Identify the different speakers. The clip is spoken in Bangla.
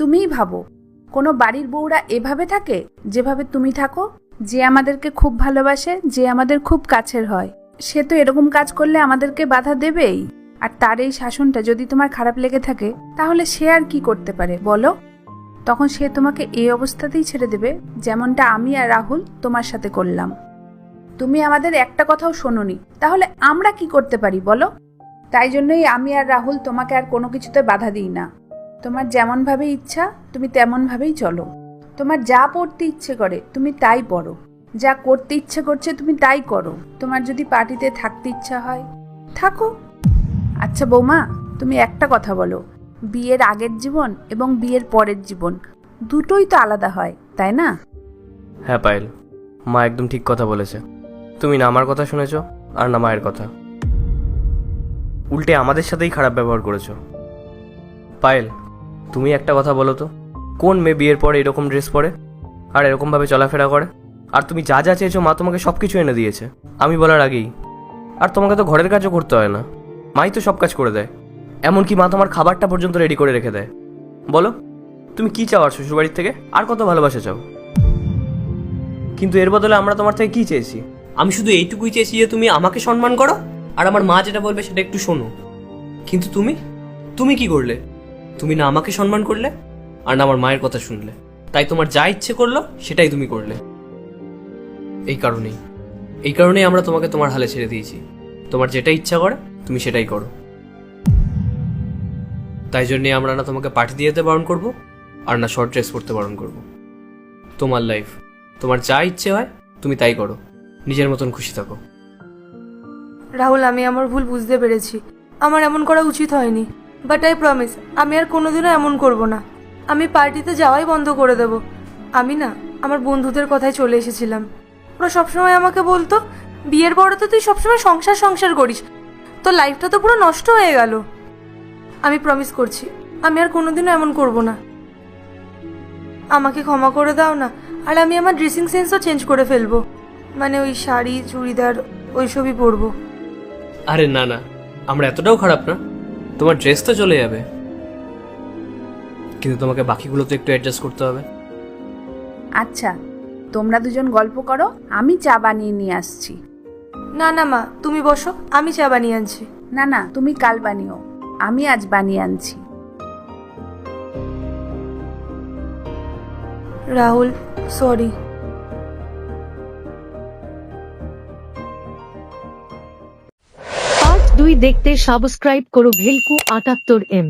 Speaker 1: তুমিই ভাবো, কোনো বাড়ির বউরা এভাবে থাকে যেভাবে তুমি থাকো? যে আমাদেরকে খুব ভালোবাসে, যে আমাদের খুব কাছের হয়, সে তো এরকম কাজ করলে আমাদেরকে বাধা দেবেই। আর তার এই শাসনটা যদি তোমার খারাপ লেগে থাকে, তাহলে সে আর কি করতে পারে বলো? তখন সে তোমাকে এই অবস্থাতেই ছেড়ে দেবে, যেমনটা আমি আর রাহুল তোমার সাথে করলাম। তুমি আমাদের একটা কথাও শোনোনি, তাহলে আমরা কি করতে পারি বলো? তাই জন্যই আমি আর রাহুল তোমাকে আর কোনো কিছুতে বাধা দিই না। তোমার যেমনভাবে ইচ্ছা তুমি তেমনভাবেই চলো। তোমার যা পড়তে ইচ্ছে করে তুমি তাই পড়ো, যা করতে ইচ্ছে করছে তুমি তাই করো। তোমার যদি পার্টিতে থাকতে ইচ্ছা হয় থাকো। আচ্ছা বৌমা, তুমি একটা কথা বলো, বিয়ের আগের জীবন এবং বিয়ের পরের জীবন দুটোই তো আলাদা হয়, তাই না?
Speaker 2: হ্যাঁ পায়েল, মা একদম ঠিক কথা বলেছে। তুমি না আমার কথা শুনেছো আর না মায়ের কথা, উল্টে আমাদের সাথেই খারাপ ব্যবহার করেছো। পায়েল, তুমি একটা কথা বলো তো, কোন মেয়ে বিয়ের পরে এরকম ড্রেস পরে আর এরকমভাবে চলাফেরা করে? আর তুমি যা যা চেয়েছো মা তোমাকে সব কিছু এনে দিয়েছে আমি বলার আগেই। আর তোমাকে তো ঘরের কাজও করতে হয় না, মাই তো সব কাজ করে দেয়। এমনকি মা তোমার খাবারটা পর্যন্ত রেডি করে রেখে দেয়। বলো, তুমি কি চাও আর শ্বশুরবাড়ির থেকে? আর কত ভালোবাসা চাও? কিন্তু এর বদলে আমরা তোমার থেকে কি চেয়েছি? আমি শুধু এইটুকুই চেয়েছি যে তুমি আমাকে সম্মান করো আর আমার মা যেটা বলবে সেটা একটু শোনো। কিন্তু তুমি কি করলে? তুমি না আমাকে সম্মান করলে আর না আমার মায়ের কথা শুনলে। তাই তোমার যা ইচ্ছে করলো সেটাই তুমি করলে। এই কারণেই আমরা তোমাকে তোমার হালে ছেড়ে দিয়েছি। তোমার যেটা ইচ্ছা করে তুমি সেটাই করো। তাই জন্যই আমরা না তোমাকে পার্টি দিয়ে যেতে বারণ করবো আর না শর্ট ড্রেস পরতে বারণ করবো। তোমার লাইফ, তোমার যা ইচ্ছে হয় তুমি তাই করো, নিজের মতন খুশি থাকো।
Speaker 3: রাহুল, আমি আমার ভুল বুঝতে পেরেছি। আমার এমন করা উচিত হয়নি, বাট আই প্রমিস আমি আর কোনোদিনও এমন করব না। আমি পার্টিতে যাওয়াই বন্ধ করে দেব। আমি না আমার বন্ধুদের কথায় চলে এসেছিলাম। ওরা সবসময় আমাকে বলতো, বিয়ের পরে তো তুই সবসময় সংসার করিস, তোর লাইফটা তো পুরো নষ্ট হয়ে গেল। আমি প্রমিস করছি আমি আর কোনোদিনও এমন করব না। আমাকে ক্ষমা করে দাও না। আর আমি আমার ড্রেসিং সেন্সও চেঞ্জ করে ফেলবো, মানে ওই শাড়ি চুড়িদার ওইসবই পরবো।
Speaker 2: আরে না না, আমরা এতটাও খারাপ না। তোমার ড্রেস তো চলে যাবে, কিন্তু তোমাকে বাকিগুলো তো একটু অ্যাডজাস্ট করতে হবে।
Speaker 1: আচ্ছা, তোমরা দুজন গল্প করো, আমি চা বানিয়ে নিয়ে আসছি।
Speaker 3: না না মা, তুমি বসো, আমি চা বানিয়ে আনছি।
Speaker 1: না না, তুমি কাল বানিও, আমি আজ বানিয়ে আনছি।
Speaker 3: রাহুল, সরি।
Speaker 4: পার্ট 2 দেখতে সাবস্ক্রাইব করো ভেলকু 78M।